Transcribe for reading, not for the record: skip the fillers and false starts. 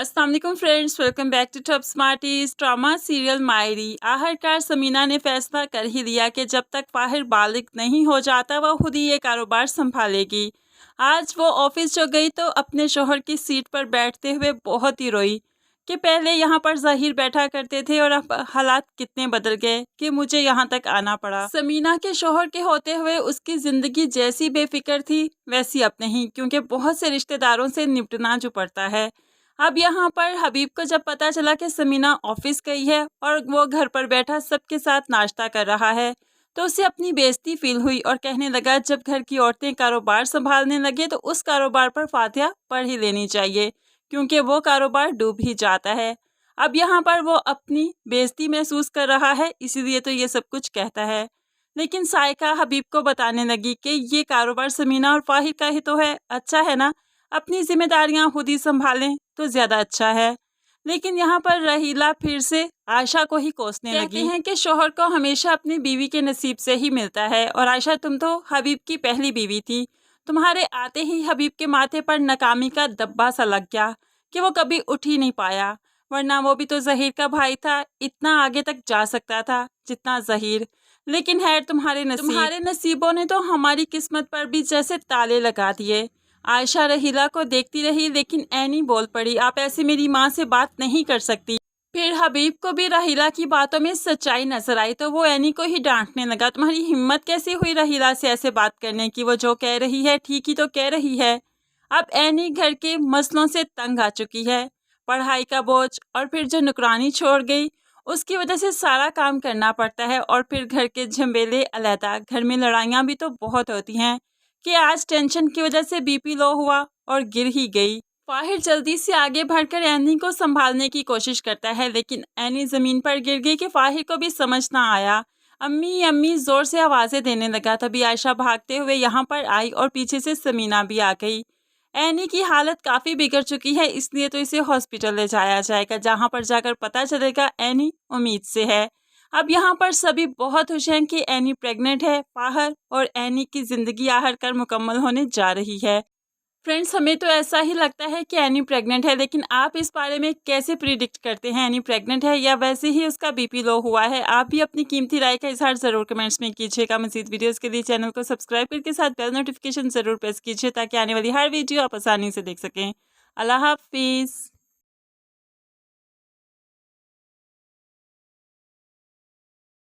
अस्सलाम वालेकुम friends, welcome back to Top Smarties. Drama serial Mayri. आखिरकार समीना ने फैसला कर ही लिया कि जब तक फाहिर बालिग नहीं हो जाता वह खुद ही ये कारोबार संभालेगी। आज वो ऑफिस जो गई तो अपने शोहर की सीट पर बैठते हुए बहुत ही रोई कि पहले यहाँ पर ज़हीर बैठा करते थे और अब हालात कितने बदल गए कि मुझे यहाँ तक आना पड़ा। समीना के शोहर के होते हुए उसकी ज़िंदगी जैसी बेफिक्र थी वैसी अब नहीं, क्योंकि बहुत से रिश्तेदारों से निपटना जो पड़ता है। अब यहाँ पर हबीब को जब पता चला कि समीना ऑफिस गई है और वो घर पर बैठा सबके साथ नाश्ता कर रहा है, तो उसे अपनी बेइज्जती फील हुई और कहने लगा जब घर की औरतें कारोबार संभालने लगे तो उस कारोबार पर फातिहा पढ़ ही लेनी चाहिए, क्योंकि वो कारोबार डूब ही जाता है। अब यहाँ पर वो अपनी बेइज्जती महसूस कर रहा है, इसीलिए तो ये सब कुछ कहता है। लेकिन साइका हबीब को बताने लगी कि ये कारोबार समीना और फाहिर का ही तो है, अच्छा है ना, अपनी जिम्मेदारियां खुद ही संभालें तो ज्यादा अच्छा है। लेकिन यहाँ पर रहीला फिर से आयशा को ही कोसने लगी। कहते हैं कि शोहर को हमेशा अपनी बीवी के नसीब से ही मिलता है, और आयशा तुम तो हबीब की पहली बीवी थी, तुम्हारे आते ही हबीब के माथे पर नाकामी का दब्बा सा लग गया कि वो कभी उठ ही नहीं पाया, वरना वो भी तो ज़हीर का भाई था, इतना आगे तक जा सकता था जितना ज़हीर। लेकिन खैर तुम्हारे नसीबों ने तो हमारी किस्मत पर भी जैसे ताले लगा दिए। आयशा रहीला को देखती रही, लेकिन ऐनी बोल पड़ी, आप ऐसे मेरी माँ से बात नहीं कर सकती। फिर हबीब को भी रहीला की बातों में सच्चाई नजर आई तो वो ऐनी को ही डांटने लगा, तुम्हारी हिम्मत कैसे हुई रहीला से ऐसे बात करने की, वो जो कह रही है ठीक ही तो कह रही है। अब ऐनी घर के मसलों से तंग आ चुकी है, पढ़ाई का बोझ और फिर जो नुकरानी छोड़ गई उसकी वजह से सारा काम करना पड़ता है, और फिर घर के झमेले अलहदा, घर में लड़ाइयाँ भी तो बहुत होती हैं कि आज टेंशन की वजह से बीपी लो हुआ और गिर ही गई। फाहिर जल्दी से आगे बढ़कर एनी को संभालने की कोशिश करता है, लेकिन एनी जमीन पर गिर गई कि फाहिर को भी समझ ना आया। अम्मी अम्मी जोर से आवाजें देने लगा, तभी आयशा भागते हुए यहाँ पर आई और पीछे से समीना भी आ गई। एनी की हालत काफी बिगड़ चुकी है, इसलिए तो इसे हॉस्पिटल ले जाया जाएगा, जहाँ पर जाकर पता चलेगा एनी उम्मीद से है। अब यहाँ पर सभी बहुत खुश हैं कि एनी प्रेग्नेंट है, फाहिर और एनी की ज़िंदगी आखिरकार मुकम्मल होने जा रही है। फ्रेंड्स, हमें तो ऐसा ही लगता है कि एनी प्रेग्नेंट है, लेकिन आप इस बारे में कैसे प्रिडिक्ट करते हैं, एनी प्रेग्नेंट है या वैसे ही उसका बीपी लो हुआ है? आप भी अपनी कीमती राय का इजहार ज़रूर कमेंट्स में कीजिएगा। मज़ीद वीडियोस के लिए चैनल को सब्सक्राइब करके साथ बेल नोटिफिकेशन ज़रूर प्रेस कीजिए, ताकि आने वाली हर वीडियो आप आसानी से देख सकें। अल्लाह हाफिज़।